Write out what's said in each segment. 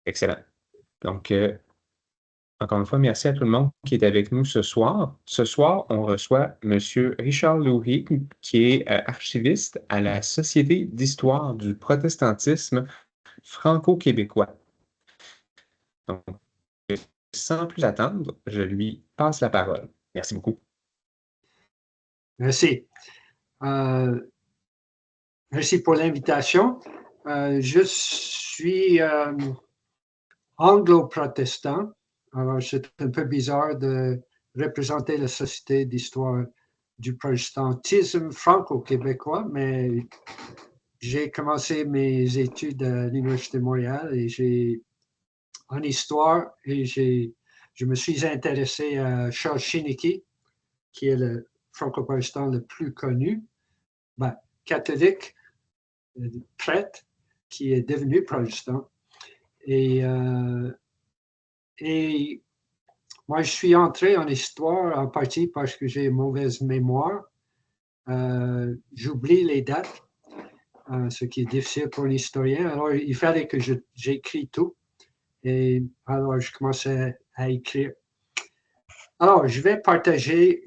Excellent. Donc, encore une fois, merci à tout le monde qui est avec nous ce soir. Ce soir, on reçoit M. Richard Loury, qui est archiviste à la Société d'histoire du protestantisme franco-québécois. Donc, sans plus attendre, je lui passe la parole. Merci beaucoup. Merci. Merci pour l'invitation. Je suis anglo-protestant. Alors, c'est un peu bizarre de représenter la Société d'histoire du protestantisme franco-québécois, mais j'ai commencé mes études à l'Université de Montréal en histoire et je me suis intéressé à Charles Chiniki, qui est le franco-protestant le plus connu, catholique, prêtre, qui est devenu protestant. Et moi, je suis entré en histoire en partie parce que j'ai une mauvaise mémoire. J'oublie les dates, ce qui est difficile pour un historien. Alors, il fallait que j'écris tout. Et alors, je commençais à écrire. Alors, je vais partager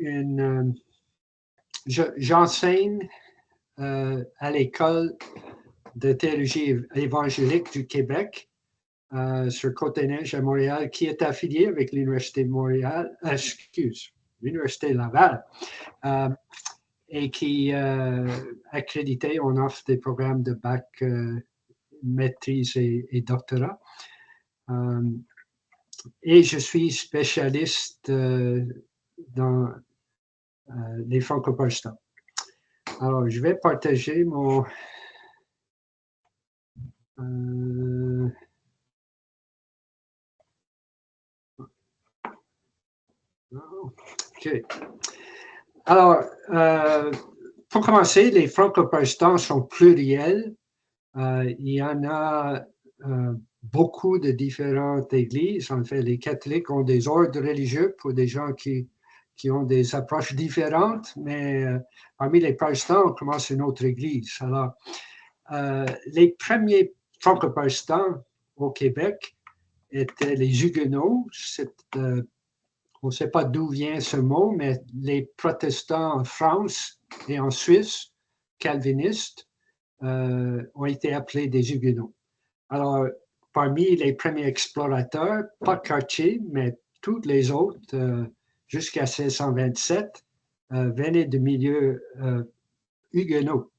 j'enseigne à l'école de théologie évangélique du Québec, sur Côte-des-Neiges à Montréal, qui est affilié avec l'Université de Montréal, l'Université Laval, et qui est accrédité. On offre des programmes de bac, maîtrise et doctorat. Et je suis spécialiste dans les franco-protestants. Alors, je vais partager mon... OK. Alors, pour commencer, les franco-protestants sont pluriels. Il y en a beaucoup de différentes églises. En fait, les catholiques ont des ordres religieux pour des gens qui ont des approches différentes, mais parmi les protestants, on commence une autre église. Alors, les premiers franco-protestants au Québec étaient les Huguenots. On ne sait pas d'où vient ce mot, mais les protestants en France et en Suisse, calvinistes, ont été appelés des Huguenots. Alors, parmi les premiers explorateurs, pas Cartier, mais tous les autres, jusqu'à 1627, venaient de milieux huguenots.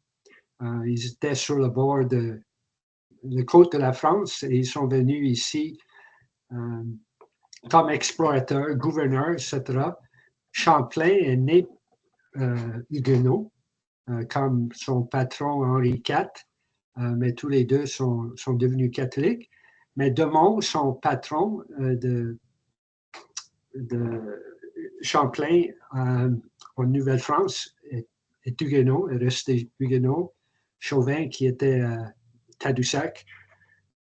Ils étaient sur le bord de la côte de la France et ils sont venus ici comme explorateurs, gouverneurs, etc. Champlain est né huguenot, comme son patron Henri IV, mais tous les deux sont devenus catholiques. Mais de Monts, son patron de Champlain en Nouvelle-France, est huguenot, est resté huguenot. Chauvin, qui était à Tadoussac.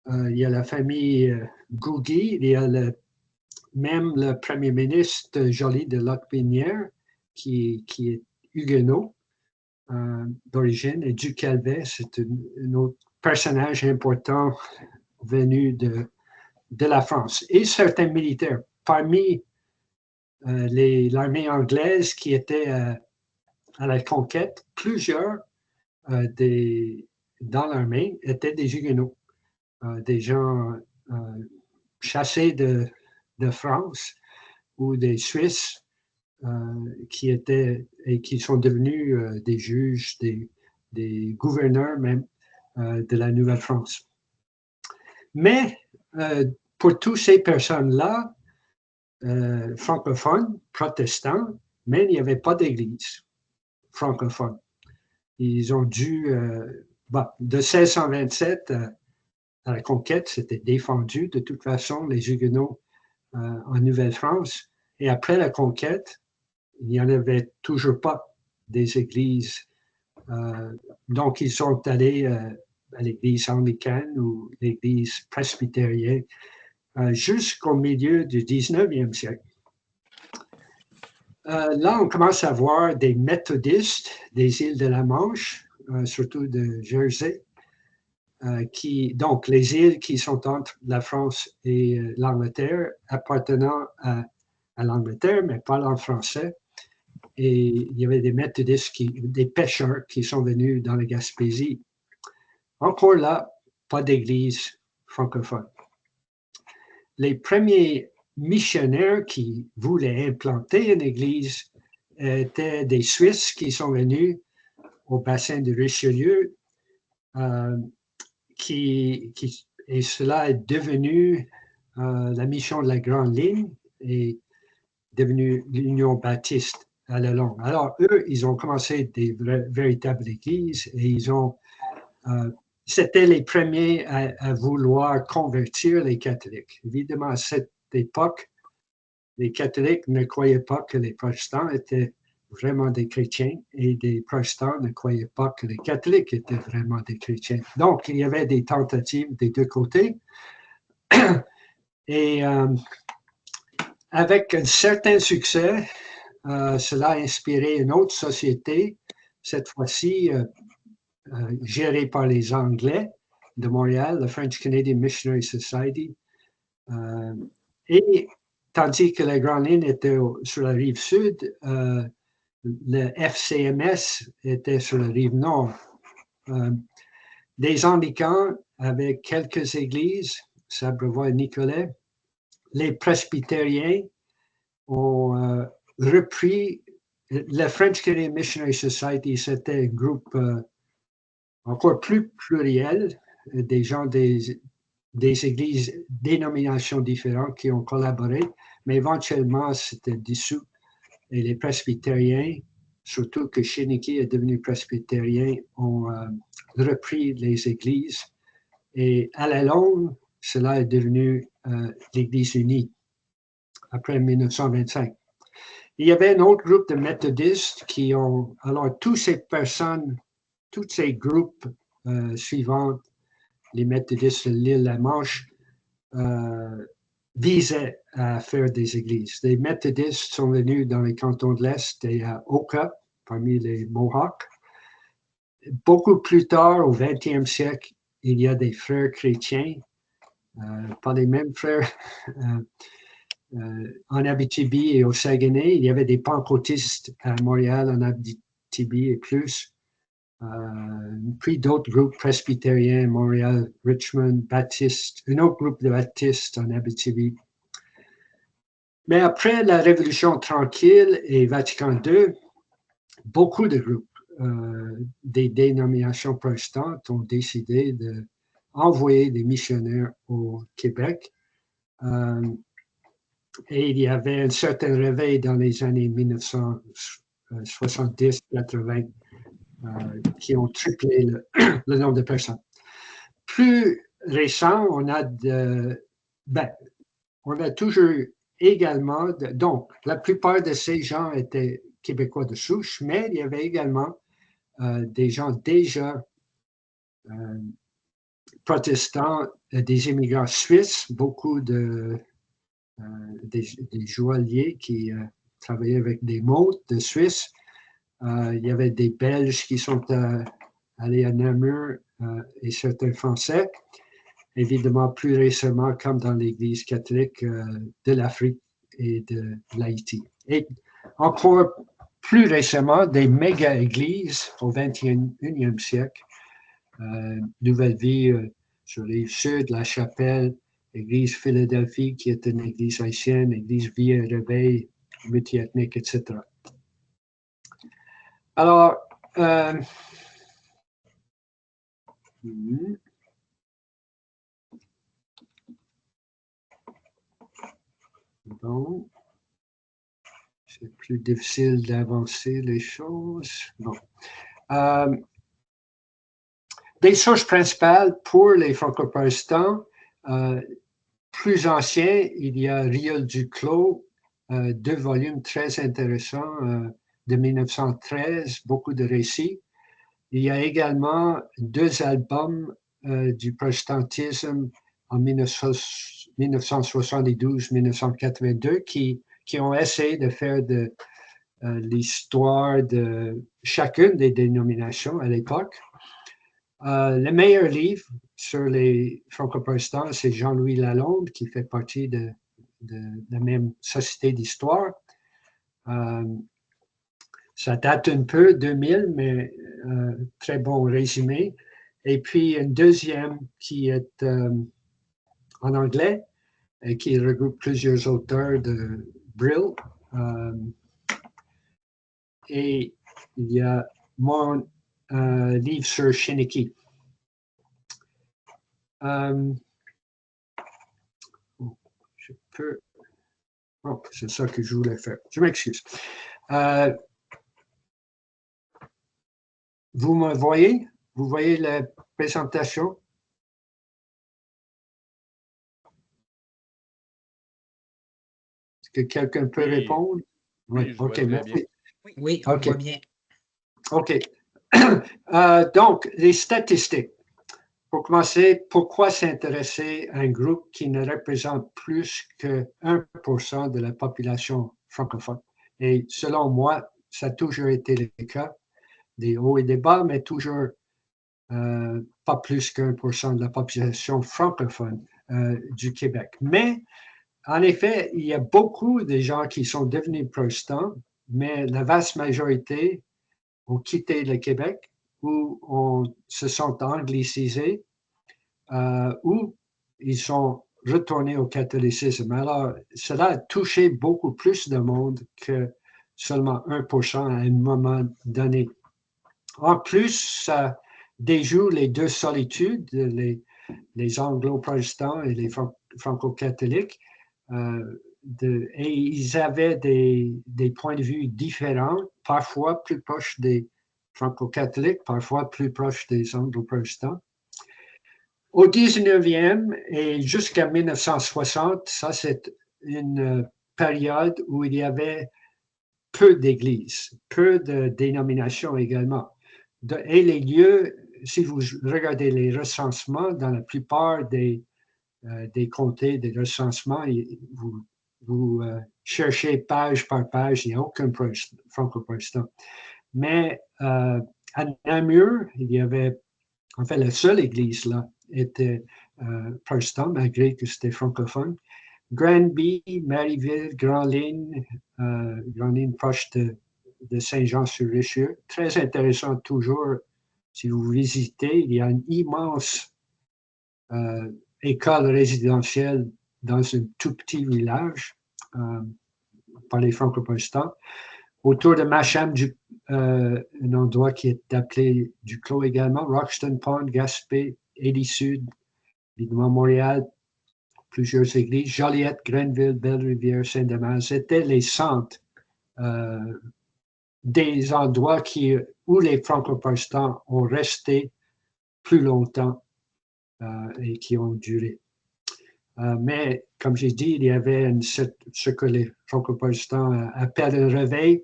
Il y a la famille Gougy, il y a même le premier ministre Joly de Lotbinière, qui est huguenot d'origine, et du Calvet, c'est un autre personnage important venu de la France. Et certains militaires, parmi l'armée anglaise qui était à la conquête, plusieurs dans l'armée étaient des huguenots, des gens chassés de France ou des Suisses qui sont devenus des juges, des gouverneurs même de la Nouvelle-France. Mais pour toutes ces personnes-là, francophones, protestants, mais il n'y avait pas d'église francophone. Ils ont dû, de 1627 à la conquête, c'était défendu de toute façon, les Huguenots en Nouvelle-France. Et après la conquête, il n'y en avait toujours pas des églises. Donc, ils sont allés à l'église anglicane ou l'église presbytérienne jusqu'au milieu du 19e siècle. Là, on commence à voir des méthodistes des îles de la Manche, surtout de Jersey, donc les îles qui sont entre la France et l'Angleterre, appartenant à l'Angleterre, mais parlant français. Et il y avait des méthodistes, des pêcheurs qui sont venus dans la Gaspésie. Encore là, pas d'église francophone. Les premiers missionnaires qui voulaient implanter une église étaient des Suisses qui sont venus au bassin de Richelieu, et cela est devenu la mission de la Grande Ligne et devenu l'Union baptiste à la longue. Alors, eux, ils ont commencé des véritables églises et c'était les premiers à vouloir convertir les catholiques. Évidemment, à cette époque, les catholiques ne croyaient pas que les protestants étaient vraiment des chrétiens et les protestants ne croyaient pas que les catholiques étaient vraiment des chrétiens. Donc, il y avait des tentatives des deux côtés. Et avec un certain succès, cela a inspiré une autre société, cette fois-ci gérée par les Anglais de Montréal, la French Canadian Missionary Society. Et tandis que la Grande Ligne était sur la rive sud, le FCMS était sur la rive nord. Des anglicans avec quelques églises, Sabrevois et Nicolet. Les presbytériens ont repris. La French Canadian Missionary Society, c'était un groupe encore plus pluriel, des gens des églises, dénominations différentes qui ont collaboré, mais éventuellement, c'était dissous. Et les presbytériens, surtout que Chiniki est devenu presbytérien, ont repris les églises. Et à la longue, cela est devenu l'Église unie après 1925. Il y avait un autre groupe de méthodistes qui ont... Alors, toutes ces personnes, tous ces groupes suivants, les méthodistes de l'île La Manche, visaient à faire des églises. Les méthodistes sont venus dans les cantons de l'Est et à Oka, parmi les Mohawks. Beaucoup plus tard, au 20e siècle, il y a des frères chrétiens, pas les mêmes frères. En Abitibi et au Saguenay, il y avait des pentecôtistes à Montréal, en Abitibi et plus. Puis d'autres groupes presbytériens, Montréal, Richmond, baptistes, un autre groupe de baptistes en Abitibi. Mais après la Révolution tranquille et Vatican II, beaucoup de groupes des dénominations protestantes ont décidé d'envoyer des missionnaires au Québec. Et il y avait un certain réveil dans les années 1970-80 qui ont triplé le nombre de personnes. Plus récent, on a toujours également, donc la plupart de ces gens étaient québécois de souche, mais il y avait également des gens déjà protestants, des immigrants suisses, beaucoup des joailliers qui travaillaient avec des montres de Suisse. Il y avait des Belges qui sont allés à Namur et certains Français. Évidemment, plus récemment, comme dans l'Église catholique de l'Afrique et de l'Haïti. Et encore plus récemment, des méga-églises au 21e siècle. Nouvelle Vie sur les rives sud, La Chapelle, Église Philadelphie, qui est une église haïtienne, Église Vie et Réveil, multiethnique, etc. Alors, bon, c'est plus difficile d'avancer les choses. Bon. Des sources principales pour les franco-protestants, plus anciens, il y a Riel Duclos, 2 volumes très intéressants de 1913, beaucoup de récits. Il y a également 2 albums du protestantisme en 1972-1982 qui ont essayé de faire de l'histoire de chacune des dénominations à l'époque. Le meilleur livre, sur les franco-protestants, c'est Jean-Louis Lalonde qui fait partie de la même société d'histoire. Ça date un peu, 2000, mais très bon résumé. Et puis une deuxième qui est en anglais et qui regroupe plusieurs auteurs de Brill. Et il y a mon livre sur Chiniki. Je peux... Oh, c'est ça que je voulais faire. Je m'excuse. Vous me voyez? Vous voyez la présentation? Est-ce que quelqu'un peut répondre? Oui, OK, merci. Oui, on voit bien. OK. Donc, les statistiques. Pour commencer, pourquoi s'intéresser à un groupe qui ne représente plus que 1% de la population francophone? Et selon moi, ça a toujours été le cas, des hauts et des bas, mais toujours pas plus qu'1% de la population francophone du Québec. Mais, en effet, il y a beaucoup de gens qui sont devenus protestants, mais la vaste majorité ont quitté le Québec ou se sont anglicisés ou ils sont retournés au catholicisme. Alors, cela a touché beaucoup plus de monde que seulement 1% à un moment donné. En plus, ça déjoue les deux solitudes, les anglo-protestants et les franco-catholiques, et ils avaient des points de vue différents, parfois plus proches des franco-catholiques, parfois plus proches des anglo-protestants. Au 19e et jusqu'à 1960, ça c'est une période où il y avait peu d'églises, peu de dénominations également. Et les lieux, si vous regardez les recensements, dans la plupart des comtés, des recensements, vous cherchez page par page, il n'y a aucun franco-protestant. Mais à Namur, il y avait, en fait, la seule église là était protestant, malgré que c'était francophone. Granby, Marieville, Grandline, Grandline proche de Saint-Jean-sur-Richelieu. Très intéressant toujours, si vous visitez, il y a une immense école résidentielle dans un tout petit village par les franco-protestants. Autour de Macham, un endroit qui est appelé Duclos également, Roxton Pond, Gaspé, Élie-Sud, évidemment Montréal, plusieurs églises, Joliette, Grenville, Belle-Rivière, Saint-Damas, c'était les centres des endroits où les franco-protestants ont resté plus longtemps et qui ont duré. Mais, comme j'ai dit, il y avait ce que les franco-protestants appellent un réveil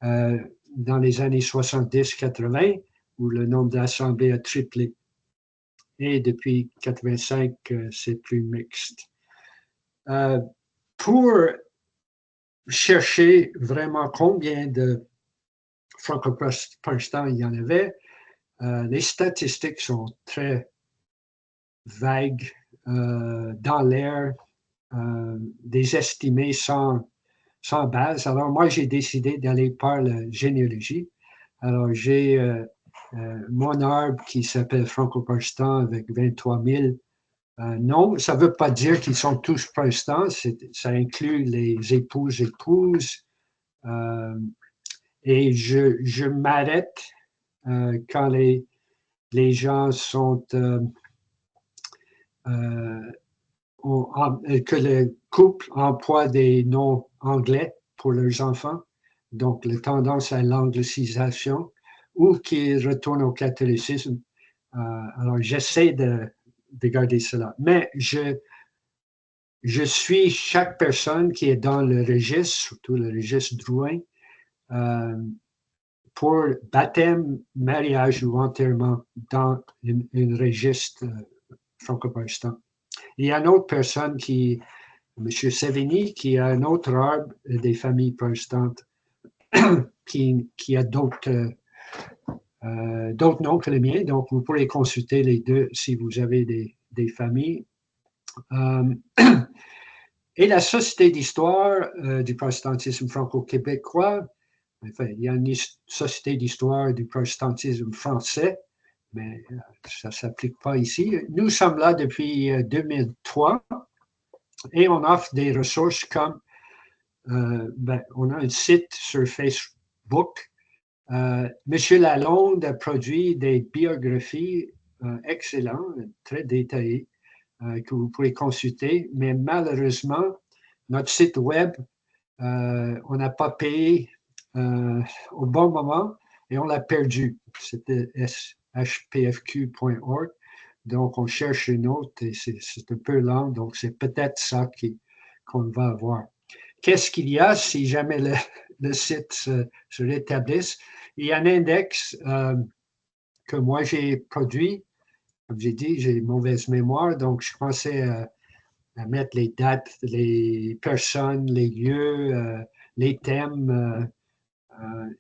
dans les années 70-80, où le nombre d'assemblées a triplé. Et depuis 85, c'est plus mixte. Pour chercher vraiment combien de franco-protestants il y en avait, les statistiques sont très vagues, dans l'air, des estimés sans base. Alors, moi, j'ai décidé d'aller par la généalogie. Alors, j'ai mon arbre qui s'appelle franco-protestant avec 23 000 noms. Ça ne veut pas dire qu'ils sont tous protestants. Ça inclut les épouses. Et je m'arrête quand les gens sont... que le couple emploie des noms anglais pour leurs enfants, donc la tendance à l'anglicisation, ou qu'ils retournent au catholicisme. Alors, j'essaie de garder cela. Mais je suis chaque personne qui est dans le registre, surtout le registre Drouin, pour baptême, mariage ou enterrement dans un registre franco-protestant. Il y a une autre personne M. Savigny, qui a un autre arbre des familles protestantes qui a d'autres d'autres noms que les miens. Donc, vous pourrez consulter les deux si vous avez des familles. Et la Société d'histoire du protestantisme franco-québécois, enfin, il y a une Société d'histoire du protestantisme français, mais ça ne s'applique pas ici. Nous sommes là depuis 2003 et on offre des ressources comme, on a un site sur Facebook. Monsieur Lalonde a produit des biographies excellentes, très détaillées, que vous pouvez consulter, mais malheureusement, notre site web, on n'a pas payé au bon moment et on l'a perdu. C'était hpfq.org. Donc, on cherche une autre et c'est un peu lent. Donc, c'est peut-être ça qu'on va avoir. Qu'est-ce qu'il y a si jamais le site se rétablisse? Il y a un index que moi j'ai produit. Comme j'ai dit, j'ai une mauvaise mémoire, donc je pensais à mettre les dates, les personnes, les lieux, les thèmes.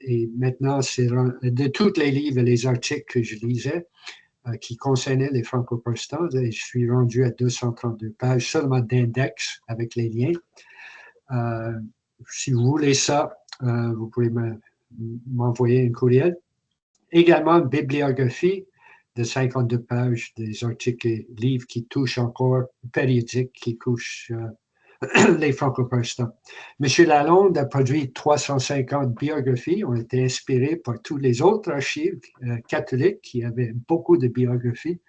Et maintenant, c'est de tous les livres et les articles que je lisais qui concernaient les franco-protestants, et je suis rendu à 232 pages seulement d'index avec les liens. Si vous voulez ça, vous pouvez m'envoyer un courriel. Également, une bibliographie de 52 pages des articles et livres qui touchent encore, périodiques, qui touchent les franco-protestants. M. Lalonde a produit 350 biographies. On était inspirés par tous les autres archives catholiques qui avaient beaucoup de biographies.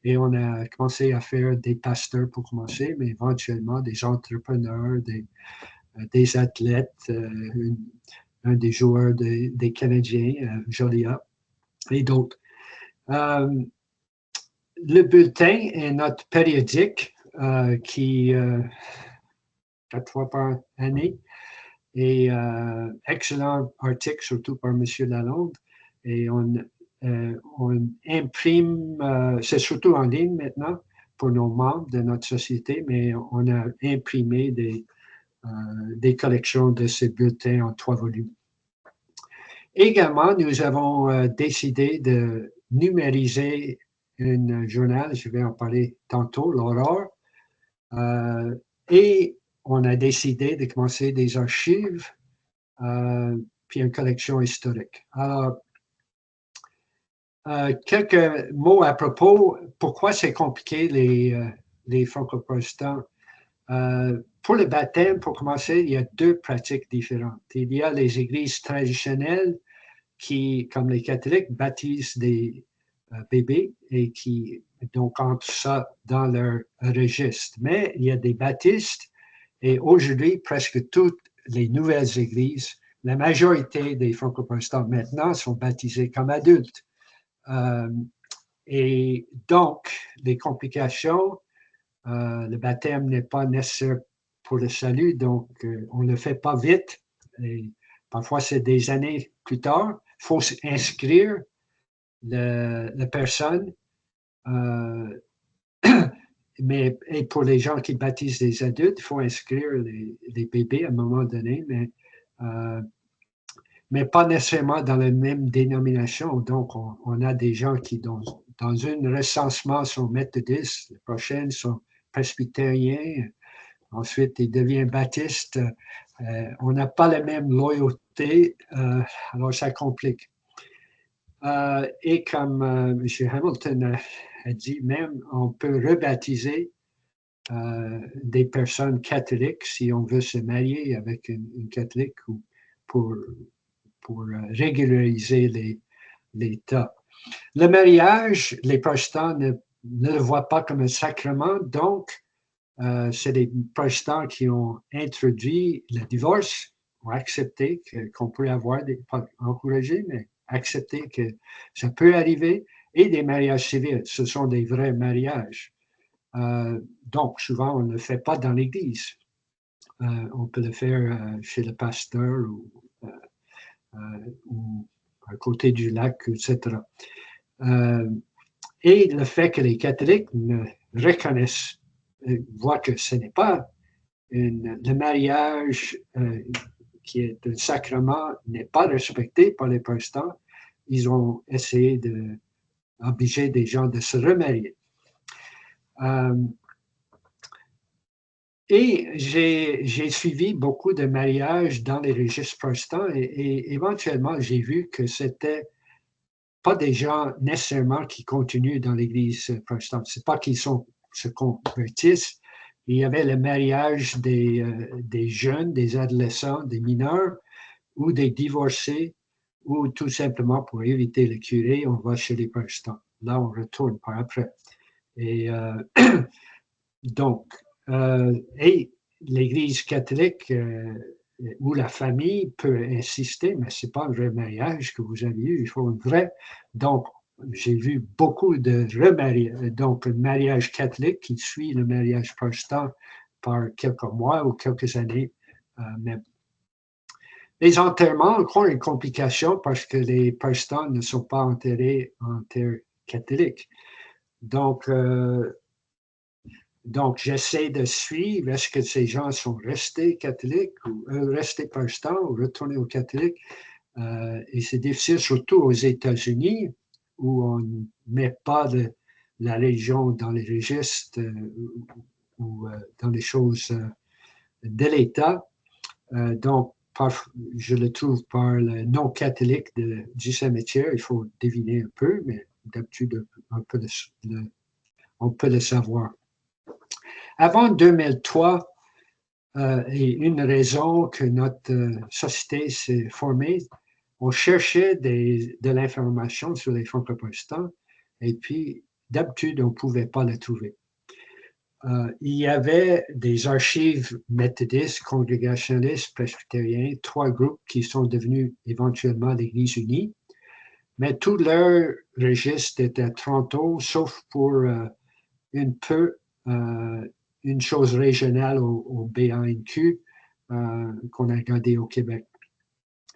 Et on a commencé à faire des pasteurs pour commencer, mais éventuellement des entrepreneurs, des athlètes, un des joueurs des Canadiens, Joliat, et d'autres. Le bulletin est notre périodique qui, 4 fois par année, et excellent article, surtout par M. Lalonde. Et on imprime, c'est surtout en ligne maintenant pour nos membres de notre société, mais on a imprimé des collections de ces bulletins en 3 volumes. Également, nous avons décidé de numériser un journal, je vais en parler tantôt, l'Aurore, et on a décidé de commencer des archives, puis une collection historique. Alors, quelques mots à propos, pourquoi c'est compliqué les franco-protestants? Pour le baptême, pour commencer, il y a 2 pratiques différentes. Il y a les églises traditionnelles qui, comme les catholiques, baptisent des bébés et qui donc entrent ça dans leur registre. Mais il y a des baptistes et aujourd'hui, presque toutes les nouvelles églises, la majorité des franco-protestants maintenant sont baptisés comme adultes. Et donc, les complications, le baptême n'est pas nécessaire pour le salut, donc on ne le fait pas vite. Et parfois, c'est des années plus tard. Il faut inscrire la personne. Mais et pour les gens qui baptisent des adultes, il faut inscrire les bébés à un moment donné, mais pas nécessairement dans la même dénomination. Donc, on a des gens qui, dans un recensement, sont méthodistes, les prochaines sont presbytériens, ensuite ils deviennent baptistes. On n'a pas la même loyauté, alors ça complique. Et comme M. Hamilton a dit, même on peut rebaptiser des personnes catholiques si on veut se marier avec une catholique ou pour régulariser l'État. Le mariage, les protestants ne le voient pas comme un sacrement, donc c'est les protestants qui ont introduit le divorce, ont accepté qu'on peut avoir, pas encouragé, mais accepter que ça peut arriver, et des mariages civils. Ce sont des vrais mariages. Donc, souvent, on ne le fait pas dans l'Église. On peut le faire chez le pasteur ou à côté du lac, etc. Et le fait que les catholiques ne reconnaissent, voient que ce n'est pas le mariage qui est un sacrement, n'est pas respecté par les protestants, ils ont essayé d'obliger des gens de se remarier. Et j'ai suivi beaucoup de mariages dans les registres protestants et éventuellement, j'ai vu que c'était pas des gens nécessairement qui continuent dans l'Église protestante. C'est pas qu'ils se convertissent. Il y avait le mariage des jeunes, des adolescents, des mineurs ou des divorcés ou tout simplement pour éviter le curé, on va chez les protestants. Là, on retourne par après. Et donc, et l'Église catholique où la famille peut insister, mais ce n'est pas un vrai mariage que vous avez eu, il faut un vrai. Donc, j'ai vu beaucoup de remariages, donc un mariage catholique qui suit le mariage protestant par quelques mois ou quelques années même. Les enterrements ont encore une complication parce que les protestants ne sont pas enterrés en terre catholique. Donc, j'essaie de suivre, est-ce que ces gens sont restés catholiques ou restés protestants ou retournés aux catholiques? Et c'est difficile, surtout aux États-Unis, où on ne met pas la religion dans les registres ou dans les choses de l'État. Donc, je le trouve par le nom catholique du cimetière, il faut deviner un peu, mais d'habitude, on peut le savoir. Avant 2003, et une raison que notre société s'est formée, on cherchait de l'information sur les franco-protestants et puis d'habitude, on ne pouvait pas la trouver. Il y avait des archives méthodistes, congrégationalistes, presbytériens, 3 groupes qui sont devenus éventuellement l'Église unie, mais tout leur registre était à Toronto, sauf pour une chose régionale au BANQ qu'on a regardé au Québec.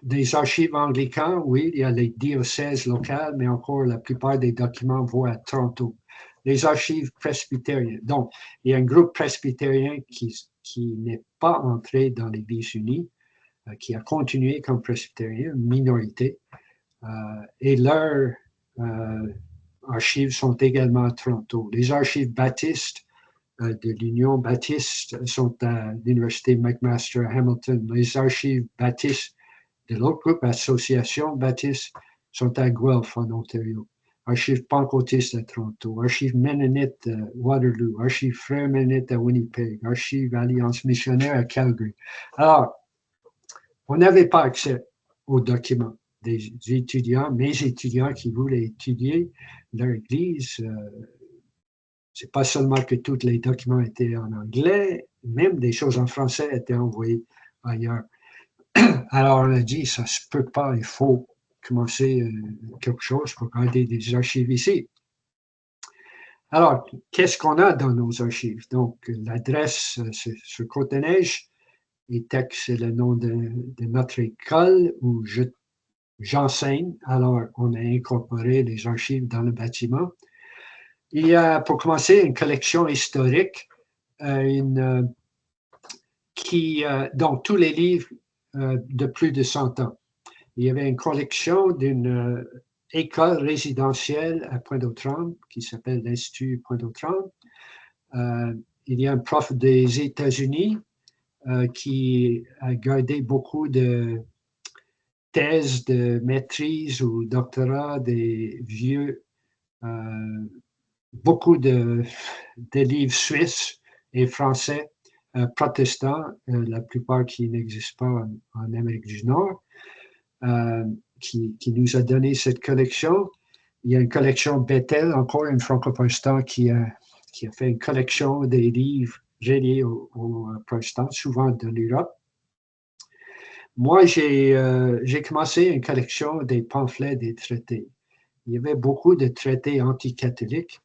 Des archives anglicans, oui, il y a les diocèses locales, mais encore la plupart des documents vont à Toronto. Les archives presbytériennes. Donc, il y a un groupe presbytérien qui n'est pas entré dans l'Église unie, qui a continué comme presbytérien, une minorité, et leurs archives sont également à Toronto. Les archives baptistes de l'Union baptiste sont à l'Université McMaster à Hamilton. Les archives baptistes de l'autre groupe, Association baptiste, sont à Guelph, en Ontario. Archives pentecôtistes à Toronto, archives mennonites à Waterloo, archives frères mennonites à Winnipeg, archives Alliance missionnaire à Calgary. Alors, on n'avait pas accès aux documents des étudiants, mes étudiants qui voulaient étudier leur Église. C'est pas seulement que tous les documents étaient en anglais, même des choses en français étaient envoyées ailleurs. Alors, on a dit, ça ne se peut pas, il faut commencer quelque chose pour garder des archives ici. Alors, qu'est-ce qu'on a dans nos archives? Donc, l'adresse, c'est sur Côte-des-Neiges, et TEC, c'est le nom de notre école où j'enseigne. Alors, on a incorporé les archives dans le bâtiment. Il y a, pour commencer, une collection historique, donc tous les livres de plus de 100 ans. Il y avait une collection d'une école résidentielle à Pointe-aux-Trembles qui s'appelle l'Institut Pointe-aux-Trembles. Il y a un prof des États-Unis qui a gardé beaucoup de thèses de maîtrise ou doctorat des vieux, beaucoup de livres suisses et français protestants, la plupart qui n'existent pas en Amérique du Nord, qui nous a donné cette collection. Il y a une collection Bethel, encore un franco-protestant qui a fait une collection des livres reliés aux protestants, souvent de l'Europe. Moi, j'ai commencé une collection des pamphlets des traités. Il y avait beaucoup de traités anticatholiques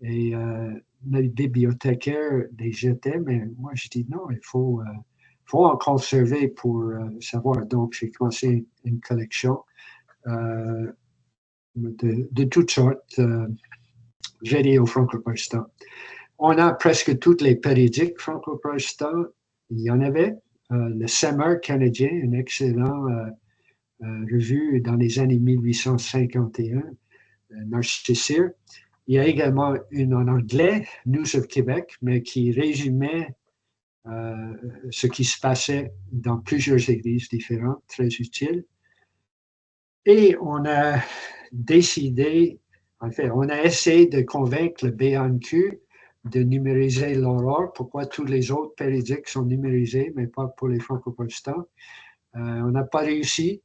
et le bibliothécaire les jetait, mais moi, je dis non, il faut en conserver pour savoir. Donc, j'ai commencé une collection de toutes sortes, reliées aux franco-protestants. On a presque tous les périodiques franco-protestants. Il y en avait. Le Semeur canadien, un excellent revue dans les années 1851, Narcisse. Il y a également une en anglais, News of Québec, mais qui résumait ce qui se passait dans plusieurs églises différentes, très utile. Et on a décidé, en fait, on a essayé de convaincre le BNQ de numériser l'Aurore. Pourquoi tous les autres périodiques sont numérisés, mais pas pour les franco-protestants? On n'a pas réussi.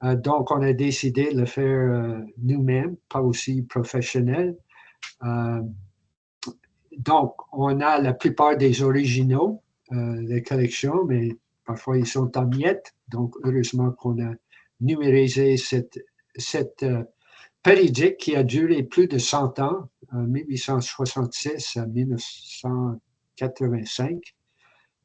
Donc, on a décidé de le faire nous-mêmes, pas aussi professionnel. Donc, on a la plupart des originaux des collections, mais parfois ils sont en miettes. Donc, heureusement qu'on a numérisé cette périodique qui a duré plus de 100 ans, 1866 à 1985,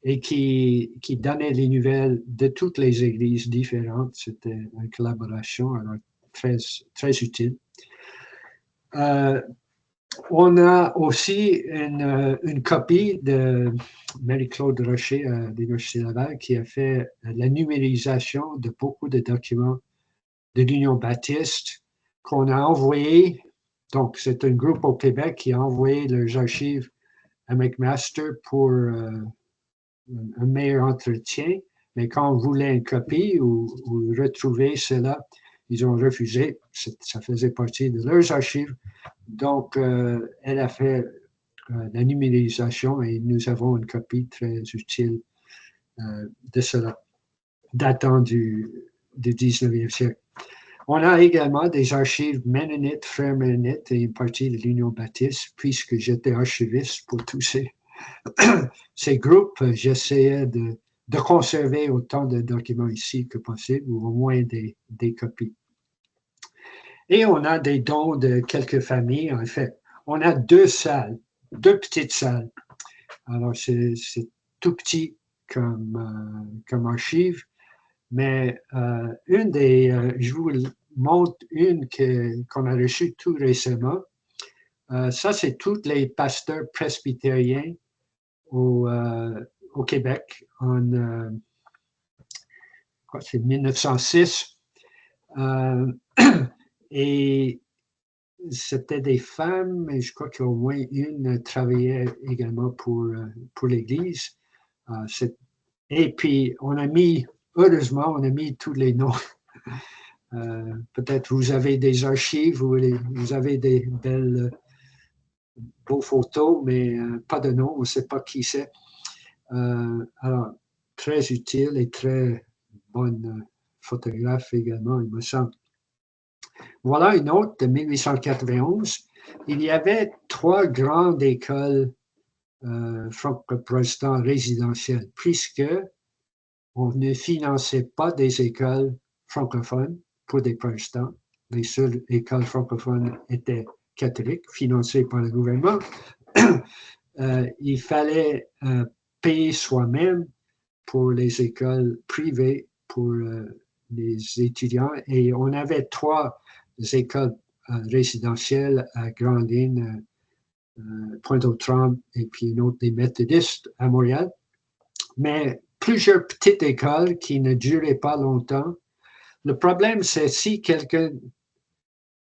et qui donnait les nouvelles de toutes les églises différentes. C'était une collaboration, alors très, très utile. On a aussi une copie de Marie-Claude Rocher à l'Université Laval qui a fait la numérisation de beaucoup de documents de l'Union baptiste qu'on a envoyé. Donc, c'est un groupe au Québec qui a envoyé leurs archives à McMaster pour un meilleur entretien. Mais quand on voulait une copie ou retrouver cela, ils ont refusé. Ça faisait partie de leurs archives. Donc, elle a fait la numérisation et nous avons une copie très utile de cela, datant du 19e siècle. On a également des archives mennonites, frères mennonites et une partie de l'Union baptiste, puisque j'étais archiviste pour tous ces groupes, j'essayais de conserver autant de documents ici que possible, ou au moins des copies. Et on a des dons de quelques familles, en fait. On a deux salles, deux petites salles. Alors, c'est tout petit comme archive, mais je vous montre une qu'on a reçue tout récemment. Ça, c'est tous les pasteurs presbytériens au Québec c'est 1906. Et c'était des femmes, et je crois qu'au moins une travaillait également pour l'Église. Et puis, heureusement, on a mis tous les noms. Peut-être vous avez des archives, vous avez des belles beaux photos, mais pas de nom, on ne sait pas qui c'est. Alors, très utile et très bonne photographe également, il me semble. Voilà une autre de 1891. Il y avait 3 grandes écoles franco-protestantes résidentielles, puisque on ne finançait pas des écoles francophones pour des protestants. Les seules écoles francophones étaient catholiques, financées par le gouvernement. Il fallait payer soi-même pour les écoles privées, pour les étudiants. Et on avait 3 écoles résidentielles à Grandine, Pointe-aux-Trembles et puis une autre des méthodistes à Montréal. Mais plusieurs petites écoles qui ne duraient pas longtemps. Le problème, c'est si quelqu'un,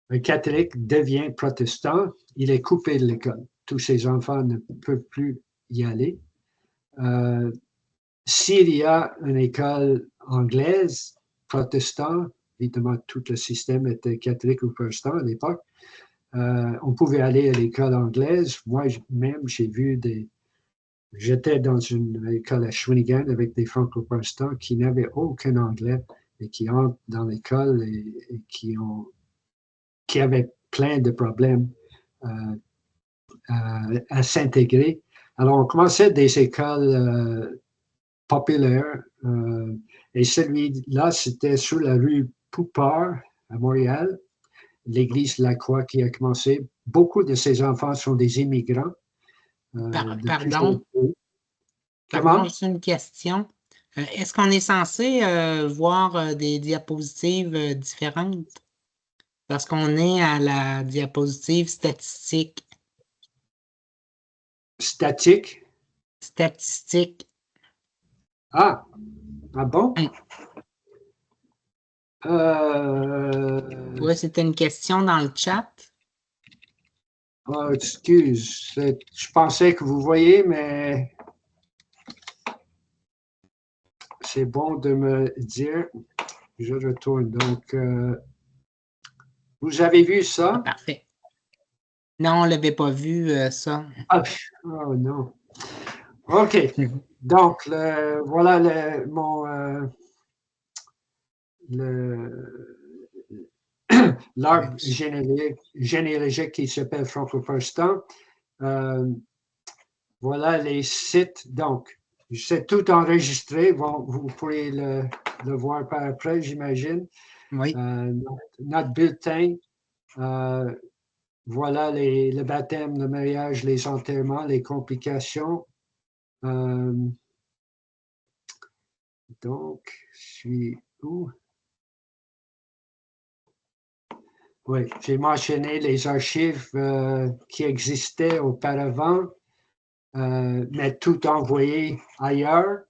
un catholique, devient protestant, il est coupé de l'école. Tous ses enfants ne peuvent plus y aller. S'il y a une école anglaise, protestant, évidemment, tout le système était catholique ou protestant à l'époque, on pouvait aller à l'école anglaise. Moi-même, j'étais dans une école à Shawinigan avec des franco-protestants qui n'avaient aucun anglais et qui entrent dans l'école et qui avaient plein de problèmes à s'intégrer. Alors, on commençait des écoles populaires et celui-là, c'était sur la rue Poupard à Montréal, l'église de la Croix qui a commencé. Beaucoup de ces enfants sont des immigrants. Pardon, Comment? c'est une question. Est-ce qu'on est censé voir des diapositives différentes? Parce qu'on est à la diapositive statistique. Statique? Statistique. Ah bon? Oui, c'était une question dans le chat. Excuse, je pensais que vous voyez, mais c'est bon de me dire. Je retourne. Donc, vous avez vu ça? Parfait. Non, on ne l'avait pas vu, ça. Ah, oh non. OK. Donc, voilà l'arbre généalogique qui s'appelle Franco-Protestant. Voilà les sites. Donc, c'est tout enregistré. Vous pourrez le voir par après, j'imagine. Oui. Notre bulletin. Voilà le baptême, le mariage, les enterrements, les complications. Donc, je suis où? Oui, j'ai mentionné les archives qui existaient auparavant, mais tout envoyé ailleurs.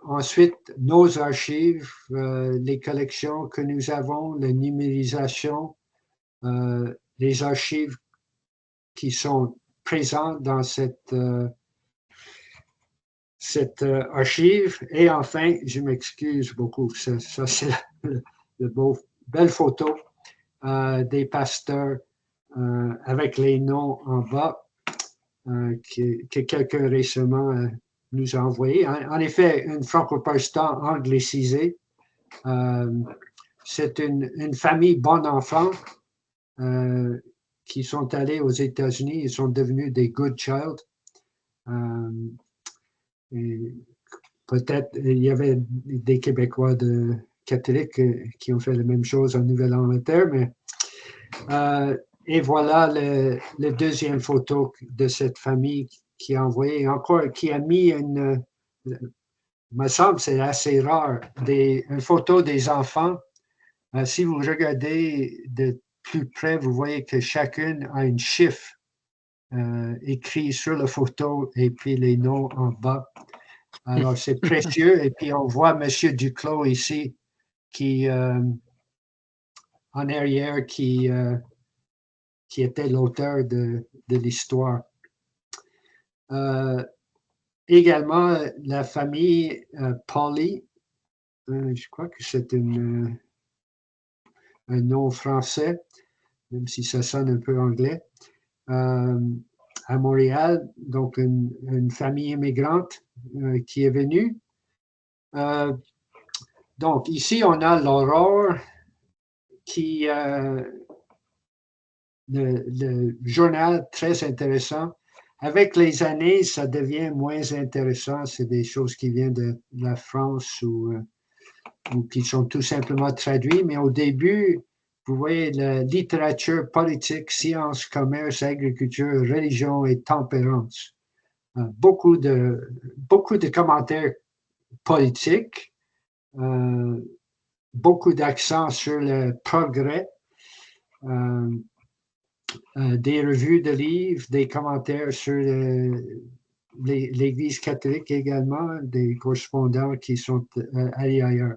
Ensuite, nos archives, les collections que nous avons, la numérisation, les archives qui sont présentes dans cette archive. Et enfin, je m'excuse beaucoup, ça c'est belle photo des pasteurs avec les noms en bas que quelqu'un récemment nous a envoyé. En effet, une franco-protestant anglicisée. C'est une famille bon enfant qui sont allés aux États-Unis et sont devenus des good child. Peut-être il y avait des Québécois catholiques qui ont fait la même chose en Nouvelle-Angleterre, mais et voilà la deuxième photo de cette famille qui a envoyé encore, qui a mis il me semble c'est assez rare, une photo des enfants. Si vous regardez de plus près, vous voyez que chacune a un chiffre écrit sur la photo et puis les noms en bas. Alors, c'est précieux. Et puis, on voit M. Duclos ici, qui, en arrière, qui était l'auteur de l'histoire. Également, la famille Pauli, je crois que c'est un nom français, même si ça sonne un peu anglais, à Montréal, donc une famille immigrante qui est venue. Donc, ici, on a l'Aurore qui, le journal très intéressant. Avec les années, ça devient moins intéressant. C'est des choses qui viennent de la France ou qui sont tout simplement traduites. Mais au début, vous voyez la littérature politique, sciences, commerce, agriculture, religion et tempérance. Beaucoup de commentaires politiques, beaucoup d'accent sur le progrès, des revues de livres, des commentaires sur l'Église catholique également, des correspondants qui sont allés ailleurs.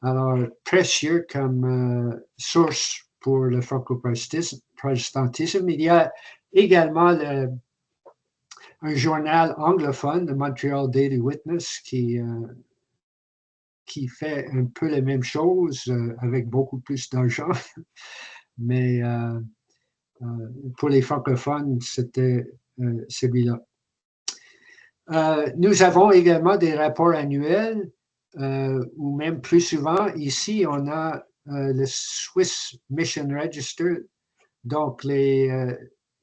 Alors, précieux comme source pour le franco-protestantisme. Il y a également un journal anglophone, le Montreal Daily Witness, qui fait un peu la même chose avec beaucoup plus d'argent. Mais pour les francophones, c'était celui-là. Nous avons également des rapports annuels, ou même plus souvent, ici, on a le Swiss Mission Register. Donc,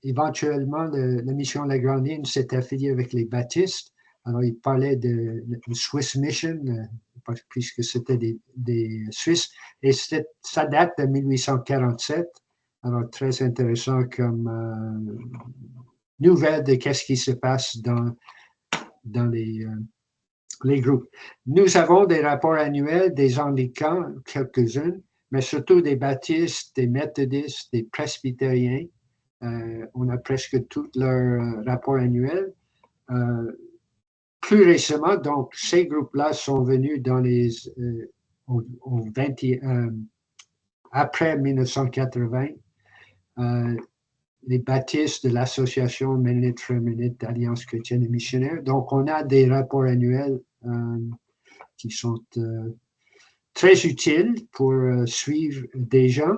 éventuellement, la mission La Grande Ligne s'est affiliée avec les baptistes. Alors, ils parlaient de Swiss Mission, puisque c'était des Suisses. Et ça date de 1847. Alors, très intéressant comme nouvelle de qu'est-ce qui se passe dans les groupes. Nous avons des rapports annuels des anglicans, quelques-unes, mais surtout des baptistes, des méthodistes, des presbytériens. On a presque tous leurs rapports annuels. Plus récemment, donc, ces groupes-là sont venus dans les après 1980, les baptistes de l'Association Mennonite d'Alliance chrétienne et missionnaire. Donc, on a des rapports annuels qui sont très utiles pour suivre des gens.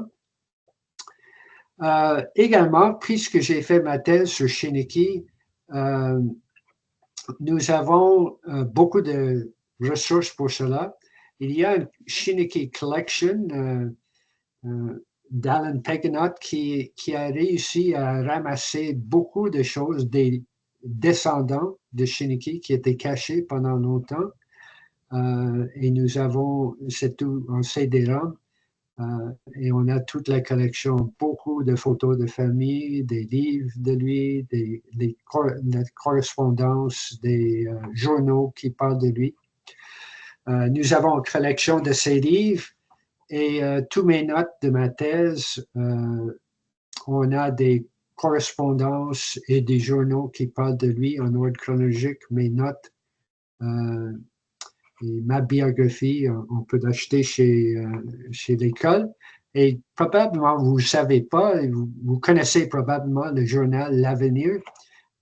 Également, puisque j'ai fait ma thèse sur Chiniki, nous avons beaucoup de ressources pour cela. Il y a une Chiniki Collection d'Alan Peganot qui a réussi à ramasser beaucoup de choses des descendants de Chiniki qui étaient cachés pendant longtemps. Et nous avons, c'est tout en CD-ROM, et on a toute la collection, beaucoup de photos de famille, des livres de lui, des correspondances, des journaux qui parlent de lui. Nous avons une collection de ses livres et tous mes notes de ma thèse, on a des correspondances et des journaux qui parlent de lui en ordre chronologique, mes notes. Et ma biographie, on peut l'acheter chez l'école. Et probablement, vous ne savez pas, vous connaissez probablement le journal L'Avenir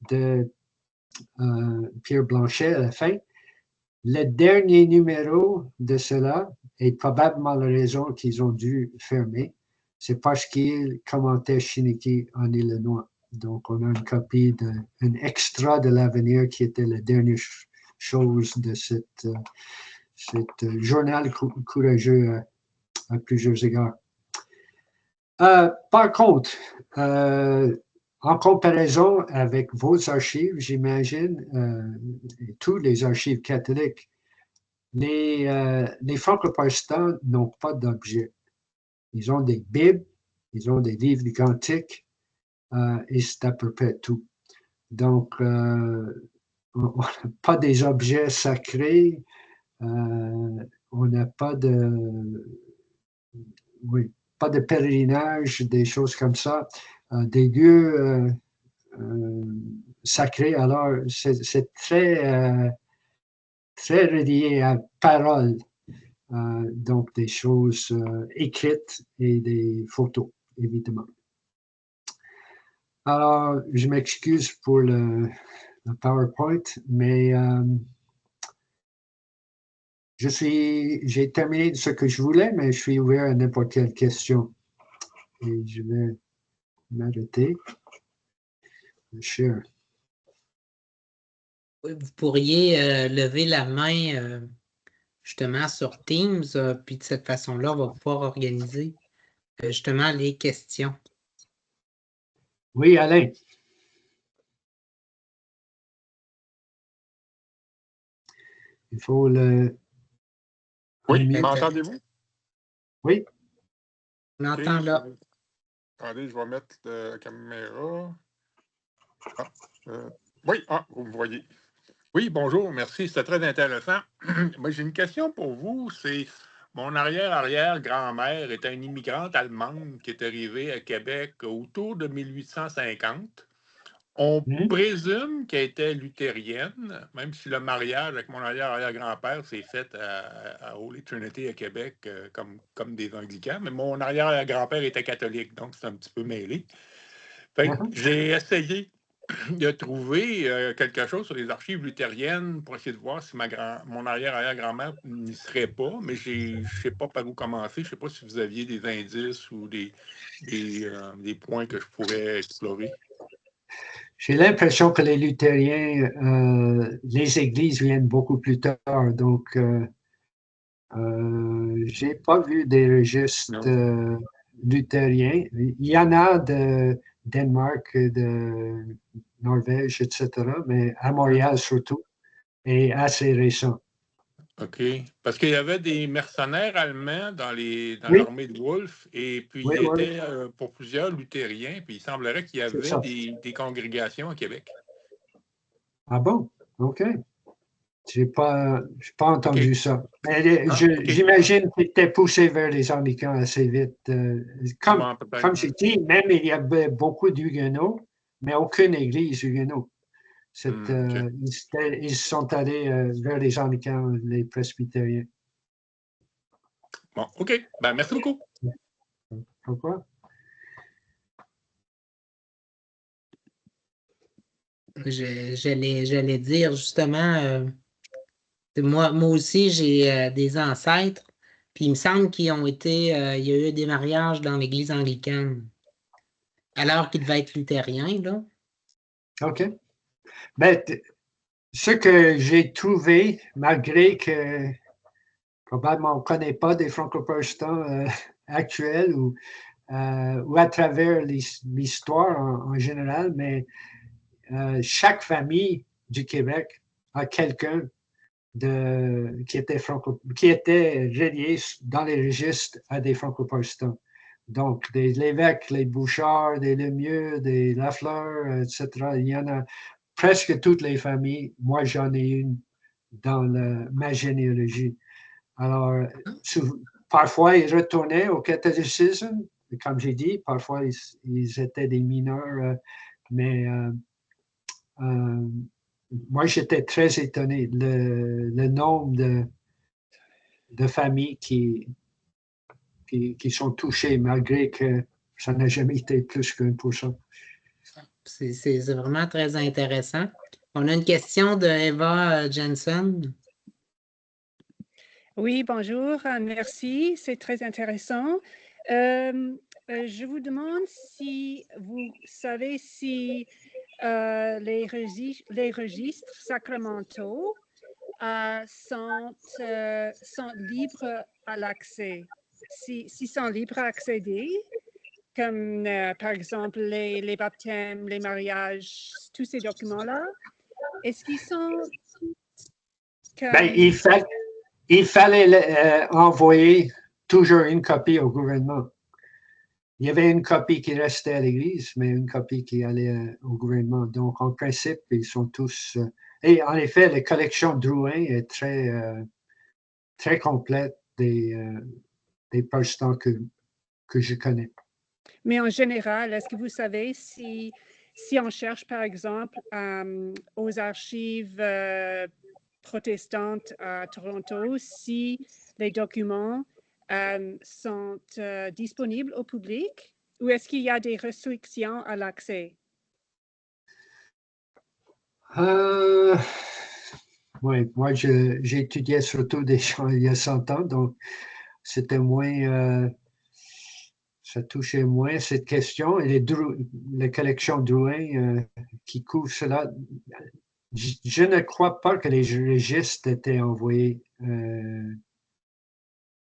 de Pierre Blanchet à la fin. Le dernier numéro de cela, et probablement la raison qu'ils ont dû fermer, c'est parce qu'ils commentaient Chiniki en Illinois. Donc, on a une copie, un extra de L'Avenir qui était la dernière chose de cette journal courageux à plusieurs égards. Par contre, en comparaison avec vos archives, j'imagine, tous les archives catholiques, les franco-protestants n'ont pas d'objet. Ils ont des bibles, ils ont des livres du cantique, et c'est à peu près tout. Donc, on n'a pas des objets sacrés, on n'a pas pas de pèlerinage, des choses comme ça, des lieux sacrés. Alors, c'est très relié à parole, donc des choses écrites et des photos, évidemment. Alors, je m'excuse pour le PowerPoint, mais j'ai terminé ce que je voulais, mais je suis ouvert à n'importe quelle question. Et je vais m'arrêter. Share. Oui, vous pourriez lever la main justement sur Teams, puis de cette façon-là, on va pouvoir organiser justement les questions. Oui, Alain. Il faut le... Oui, m'entendez-vous? Oui. On entend là. Attendez, je vais mettre la caméra. Oui, vous me voyez. Oui, bonjour, merci, c'était très intéressant. Moi, j'ai une question pour vous, c'est mon arrière-arrière-grand-mère était une immigrante allemande qui est arrivée à Québec autour de 1850. On présume qu'elle était luthérienne, même si le mariage avec mon arrière-arrière-grand-père s'est fait à Holy Trinity à Québec comme des anglicans, mais mon arrière-arrière-grand-père était catholique, donc c'est un petit peu mêlé. Fait que j'ai essayé de trouver quelque chose sur les archives luthériennes pour essayer de voir si mon arrière-arrière-grand-mère n'y serait pas, mais je ne sais pas par où commencer. Je ne sais pas si vous aviez des indices ou des points que je pourrais explorer. J'ai l'impression que les luthériens, les églises viennent beaucoup plus tard, donc je n'ai pas vu des registres luthériens. Il y en a de Danemark, de Norvège, etc., mais à Montréal surtout, et assez récent. OK. Parce qu'il y avait des mercenaires allemands dans l'armée de Wolfe, et puis ils étaient pour plusieurs luthériens, puis il semblerait qu'il y avait des congrégations à Québec. Ah bon? OK. Je n'ai pas entendu ça. Mais j'imagine qu'il était poussé vers les Anglicans assez vite. Comme j'ai dit, même il y avait beaucoup d'Huguenots, mais aucune église Huguenot. Ils sont allés vers les Anglicans, les presbytériens. Bon, OK. Ben, merci beaucoup. Pourquoi? J'allais dire justement, moi aussi, j'ai des ancêtres, puis il me semble qu'ils ont été, il y a eu des mariages dans l'Église anglicane, alors qu'ils devaient être luthériens, là. OK. Ben, ce que j'ai trouvé, malgré que probablement on ne connaît pas des franco-protestants actuels ou à travers l'histoire en général, mais chaque famille du Québec a quelqu'un qui était relié dans les registres à des franco-protestants. Donc, des Lévesque, les Bouchard, des Lemieux, des Lafleur, etc. Il y en a presque toutes les familles. Moi, j'en ai une dans ma généalogie. Alors, parfois, ils retournaient au catholicisme, comme j'ai dit, parfois, ils étaient des mineurs, mais moi, j'étais très étonné le nombre de familles qui sont touchées, malgré que ça n'a jamais été plus qu'1%. C'est vraiment très intéressant. On a une question de Eva Jensen. Oui, bonjour, merci, c'est très intéressant. Je vous demande si vous savez si les registres sacramentaux sont libres à l'accès, s'ils sont libres à accéder, comme par exemple les baptêmes, les mariages, tous ces documents-là. Est-ce qu'ils sont... Ben, il fallait envoyer toujours une copie au gouvernement. Il y avait une copie qui restait à l'Église, mais une copie qui allait au gouvernement. Donc, en principe, ils sont tous... et en effet, la collection Drouin est très complète des protestants que je connais. Mais en général, est-ce que vous savez si on cherche, par exemple, aux archives protestantes à Toronto, si les documents sont disponibles au public, ou est-ce qu'il y a des restrictions à l'accès? Oui, moi, j'ai étudié surtout des gens il y a 100 ans, donc c'était moins... ça touchait moins cette question. Et les collections Drouin qui couvrent cela, je ne crois pas que les registres étaient envoyés.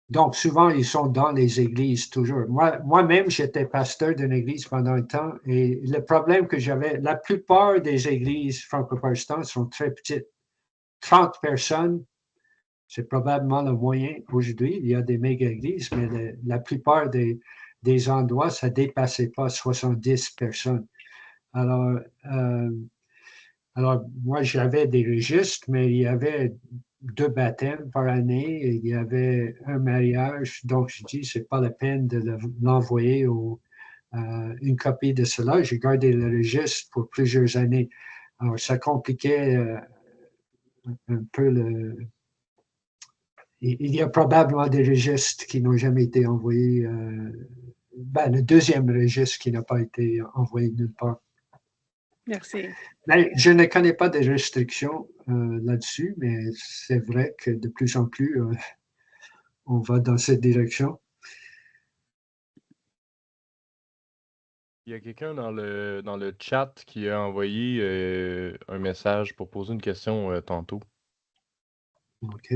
Donc, souvent, ils sont dans les églises toujours. Moi-même, j'étais pasteur d'une église pendant un temps et le problème que j'avais, la plupart des églises franco-protestantes sont très petites. 30 personnes, c'est probablement le moyen aujourd'hui. Il y a des méga-églises, mais la plupart des endroits, ça ne dépassait pas 70 personnes. Alors, moi, j'avais des registres, mais il y avait 2 baptêmes par année, et il y avait un mariage. Donc, je dis, c'est pas la peine de l'envoyer une copie de cela. J'ai gardé le registre pour plusieurs années. Alors, ça compliquait un peu il y a probablement des registres qui n'ont jamais été envoyés. Le deuxième registre qui n'a pas été envoyé nulle part. Merci. Mais je ne connais pas de restrictions là-dessus, mais c'est vrai que de plus en plus, on va dans cette direction. Il y a quelqu'un dans le chat qui a envoyé un message pour poser une question tantôt. OK.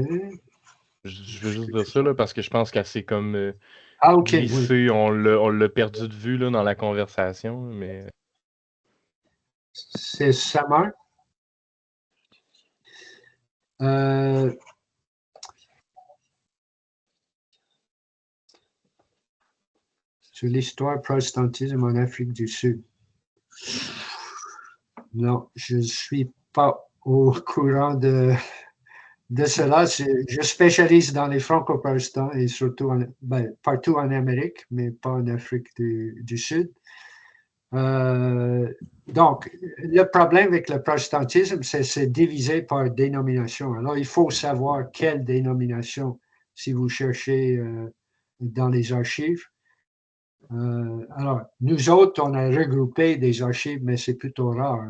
Je veux juste dire ça là, parce que je pense qu'elle s'est comme OK. glissée. Oui. On l'a perdu de vue là, dans la conversation, mais... C'est Samar. Sur l'histoire protestantisme en Afrique du Sud. Non, je ne suis pas au courant de cela. Je spécialise dans les franco-protestants et surtout partout en Amérique, mais pas en Afrique du Sud. Donc, le problème avec le protestantisme, c'est divisé par dénomination. Alors, il faut savoir quelle dénomination, si vous cherchez dans les archives. Alors, nous autres, on a regroupé des archives, mais c'est plutôt rare.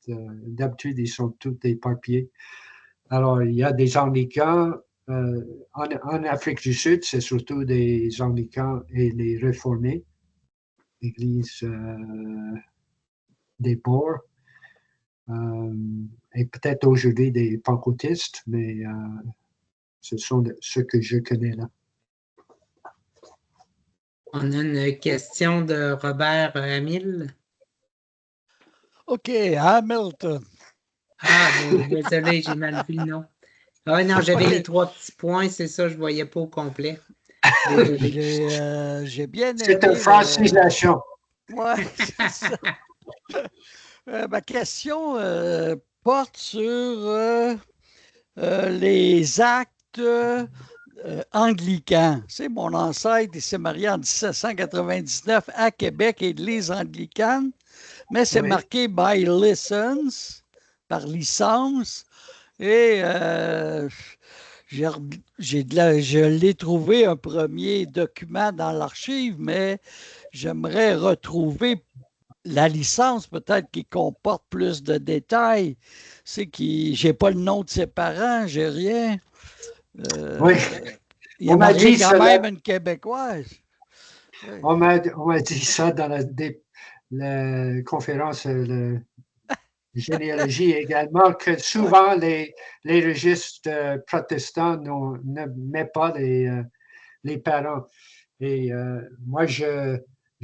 D'habitude, ils sont tous éparpillés. Alors, il y a des anglicans. En Afrique du Sud, c'est surtout des anglicans et les réformés, l'église des Boers, et peut-être aujourd'hui des pentecôtistes, mais ce sont ceux que je connais là. On a une question de Robert Hamil. OK, Hamilton. Ah, désolé, j'ai mal vu le nom. Ah non, j'avais OK. les 3 petits points, c'est ça, je ne voyais pas au complet. J'ai bien aimé. C'est une francisation. Oui, c'est ça. Ma question porte sur les actes anglicans. C'est mon ancêtre, il s'est marié en 1799 à Québec, église anglicane, mais c'est marqué by license, par licence, et je l'ai trouvé un premier document dans l'archive, mais j'aimerais retrouver la licence, peut-être qui comporte plus de détails. C'est que j'ai pas le nom de ses parents, j'ai rien. Oui. Il a marié quand même une Québécoise. Oui. On m'a dit ça dans la conférence de généalogie également, que souvent les registres protestants ne mettent pas les parents. Et moi, je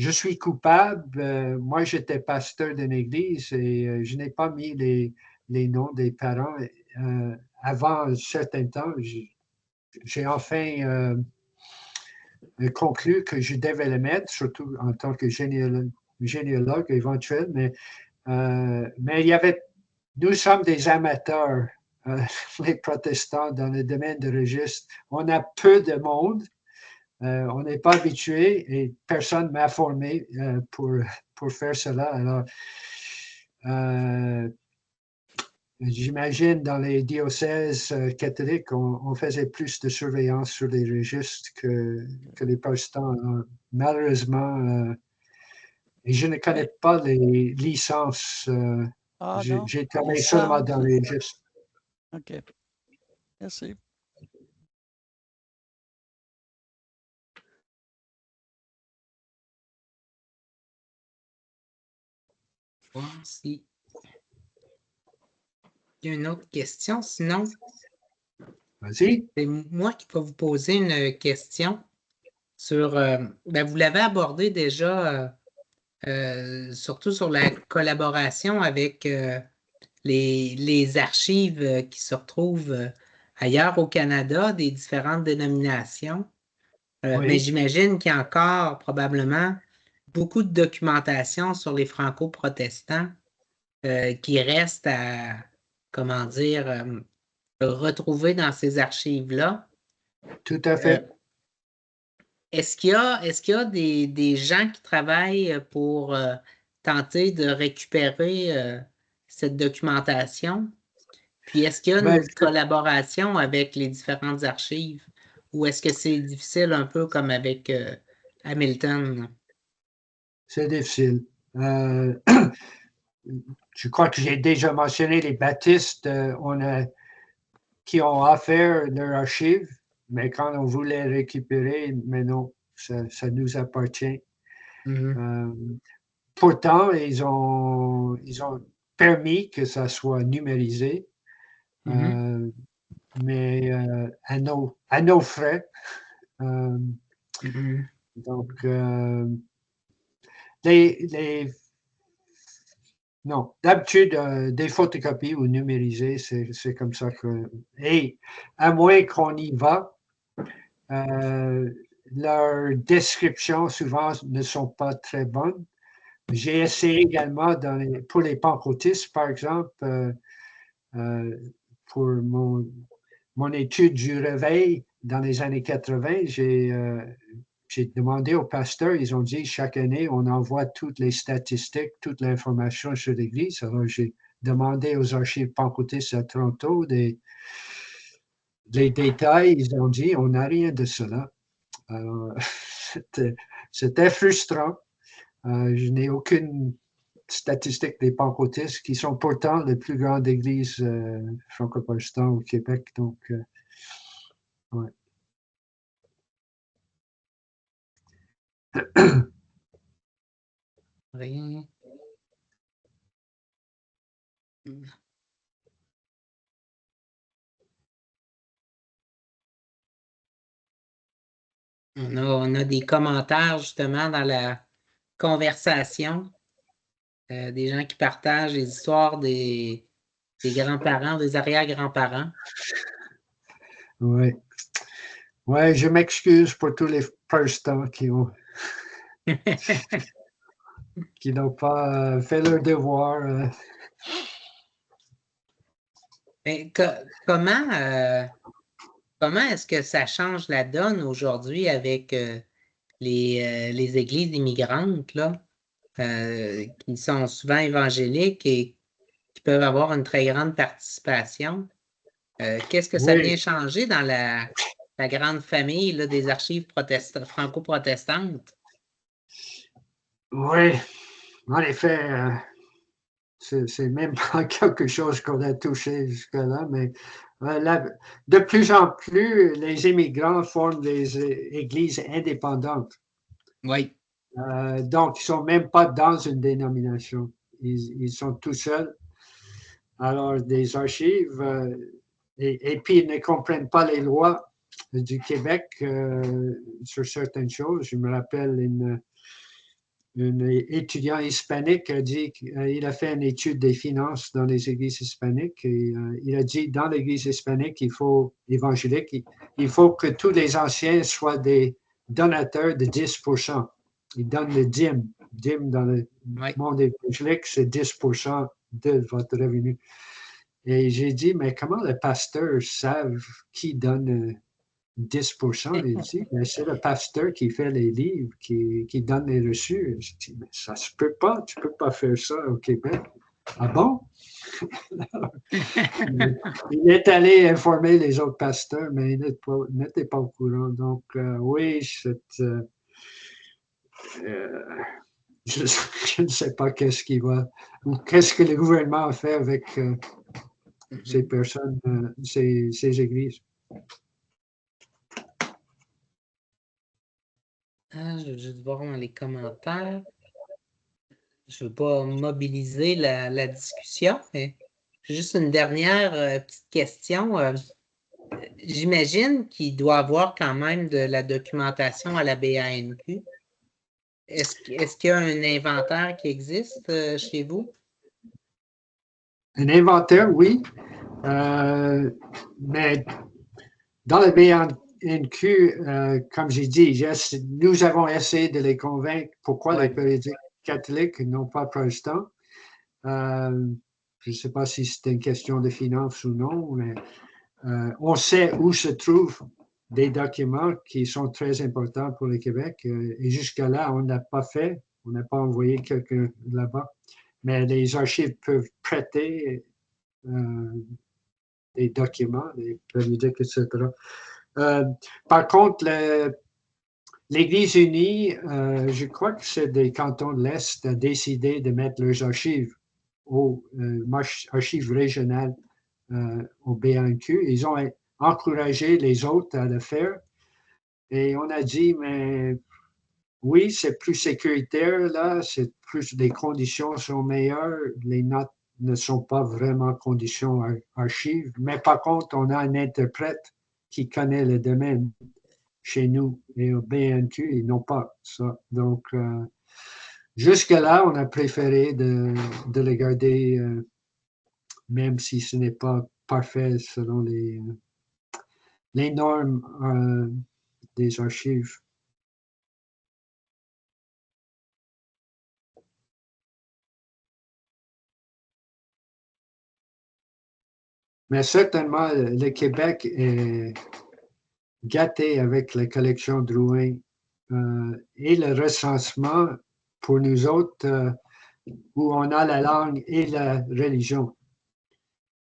suis coupable. Moi, j'étais pasteur d'une église et je n'ai pas mis les noms des parents. Avant un certain temps, j'ai enfin conclu que je devais le mettre, surtout en tant que généalogue éventuel, mais il y avait, nous sommes des amateurs, les protestants, dans le domaine de registre. On a peu de monde, on n'est pas habitué et personne ne m'a formé pour faire cela. Alors, j'imagine dans les diocèses catholiques, on faisait plus de surveillance sur les registres que les protestants. Malheureusement, et je ne connais pas les licences. J'ai travaillé seulement dans les registres. OK. Merci. Voir si il y a une autre question. Sinon, vas-y. C'est moi qui vais vous poser une question sur. Vous l'avez abordé déjà, surtout sur la collaboration avec les archives qui se retrouvent ailleurs au Canada, des différentes dénominations. Oui. Mais j'imagine qu'il y a encore probablement beaucoup de documentation sur les franco-protestants qui restent à, comment dire, retrouver dans ces archives-là. Tout à fait. Est-ce qu'il y a des gens qui travaillent pour tenter de récupérer cette documentation? Puis est-ce qu'il y a une collaboration avec les différentes archives? Ou est-ce que c'est difficile un peu comme avec Hamilton? C'est difficile. Je crois que j'ai déjà mentionné les baptistes qui ont offert leur archive, mais quand on voulait récupérer, mais non, ça nous appartient. Pourtant, ils ont permis que ça soit numérisé, mais à nos frais. Donc, non, d'habitude, des photocopies ou numérisées, c'est comme ça que... Et à moins qu'on y va, leurs descriptions souvent ne sont pas très bonnes. J'ai essayé également pour les pentecôtistes, par exemple, pour mon étude du réveil dans les années 80, j'ai demandé aux pasteurs, ils ont dit chaque année, on envoie toutes les statistiques, toute l'information sur l'Église. Alors, j'ai demandé aux archives pentecôtistes à Toronto les détails. Ils ont dit, on n'a rien de cela. Alors, c'était frustrant. Je n'ai aucune statistique des pentecôtistes qui sont pourtant les plus grandes églises franco-protestantes au Québec. Donc, ouais. Rien. On a des commentaires justement dans la conversation, des gens qui partagent les histoires des grands-parents, des arrière-grands-parents. Oui. Ouais, je m'excuse pour tous les protestants qui n'ont pas fait leur devoir. Mais comment est-ce que ça change la donne aujourd'hui avec les églises immigrantes, là, qui sont souvent évangéliques et qui peuvent avoir une très grande participation? Qu'est-ce que ça vient changer dans la grande famille là, des archives franco-protestantes? Oui, en effet, c'est même pas quelque chose qu'on a touché jusque-là, mais de plus en plus, les immigrants forment des églises indépendantes. Oui. Donc, ils ne sont même pas dans une dénomination. Ils sont tout seuls. Alors, des archives, et puis ils ne comprennent pas les lois du Québec sur certaines choses. Je me rappelle une étudiant hispanique a dit qu'il a fait une étude des finances dans les églises hispaniques et il a dit dans l'église hispanique, évangélique, il faut que tous les anciens soient des donateurs de 10%. Ils donnent le dîme. Dîme dans le monde évangélique, c'est 10% de votre revenu. Et j'ai dit, mais comment les pasteurs savent qui donne 10%? Il dit, mais c'est le pasteur qui fait les livres, qui donne les reçus. Je dis, mais ça se peut pas, tu peux pas faire ça au Québec. Ah bon? Il est allé informer les autres pasteurs, mais il n'était pas au courant. Donc, oui, je ne sais pas qu'est-ce que le gouvernement a fait avec ces personnes, ces églises. Je vais juste voir dans les commentaires. Je ne veux pas mobiliser la discussion, mais j'ai juste une dernière petite question. J'imagine qu'il doit y avoir quand même de la documentation à la BANQ. Est-ce qu'il y a un inventaire qui existe chez vous? Un inventaire, oui. Mais dans le BANQ, comme j'ai dit, nous avons essayé de les convaincre pourquoi les périodiques catholiques, non pas protestants. Je ne sais pas si c'est une question de finances ou non, mais on sait où se trouvent des documents qui sont très importants pour le Québec. Et jusqu'à là, on n'a pas fait, on n'a pas envoyé quelqu'un là-bas. Mais les archives peuvent prêter des documents, des périodiques, etc. Par contre, l'Église unie, je crois que c'est des cantons de l'Est, a décidé de mettre leurs archives aux archives régionales au BANQ. Ils ont encouragé les autres à le faire. Et on a dit, mais oui, c'est plus sécuritaire là, les conditions sont meilleures, les notes ne sont pas vraiment conditions archives, mais par contre, on a un interprète qui connaît le domaine chez nous et au BNQ, ils n'ont pas ça. Donc, jusque-là, on a préféré de les garder, même si ce n'est pas parfait selon les normes des archives. Mais certainement, le Québec est gâté avec la collection Drouin et le recensement pour nous autres où on a la langue et la religion.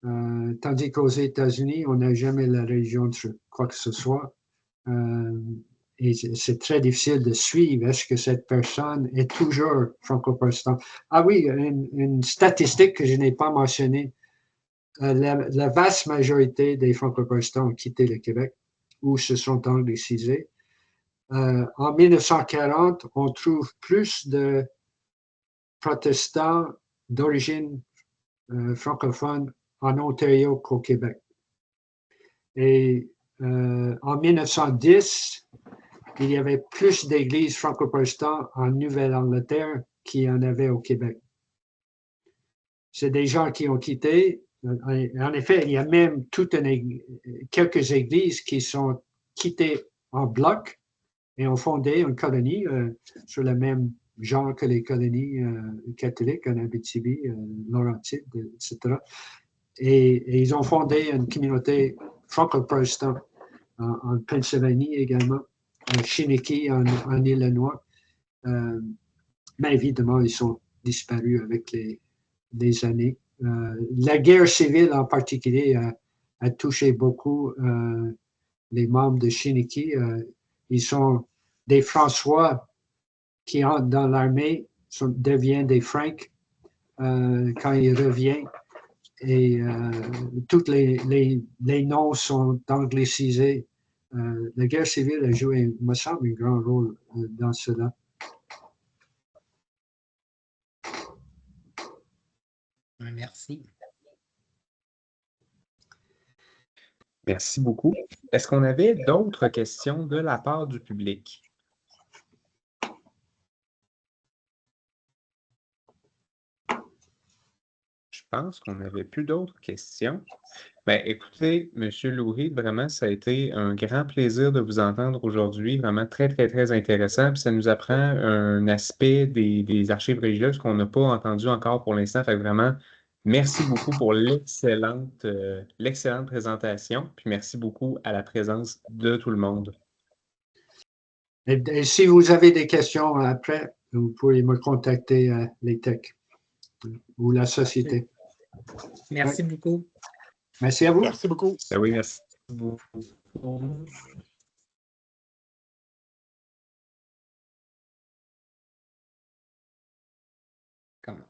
Tandis qu'aux États-Unis, on n'a jamais la religion sur quoi que ce soit. et c'est très difficile de suivre. Est-ce que cette personne est toujours franco-protestante? Ah oui, une statistique que je n'ai pas mentionnée. La vaste majorité des franco-protestants ont quitté le Québec ou se sont anglicisés. En 1940, on trouve plus de protestants d'origine francophone en Ontario qu'au Québec. Et en 1910, il y avait plus d'églises franco-protestantes en Nouvelle-Angleterre qu'il y en avait au Québec. C'est des gens qui ont quitté. En effet, il y a même quelques églises qui sont quittées en bloc et ont fondé une colonie sur le même genre que les colonies catholiques en Abitibi, Laurentides, etc. Et ils ont fondé une communauté franco-protestante en Pennsylvanie également, en Chiniki, en Illinois. Mais évidemment, ils sont disparus avec les années. La guerre civile en particulier a touché beaucoup les membres de Chiniki. Ils sont des François qui entrent dans l'armée, deviennent des Franks quand ils reviennent. Et tous les noms sont anglicisés. La guerre civile a joué, me semble, un grand rôle dans cela. Merci. Merci beaucoup. Est-ce qu'on avait d'autres questions de la part du public? Je pense qu'on n'avait plus d'autres questions. Ben, écoutez, M. Loury, vraiment, ça a été un grand plaisir de vous entendre aujourd'hui. Vraiment très, très, très intéressant. Puis ça nous apprend un aspect des archives religieuses qu'on n'a pas entendu encore pour l'instant. Fait que vraiment, merci beaucoup pour l'excellente présentation. Puis merci beaucoup à la présence de tout le monde. Et si vous avez des questions après, vous pouvez me contacter à l'ETEC ou la société. Merci beaucoup. Merci à vous. Merci beaucoup. Ben oui, merci beaucoup. Comment?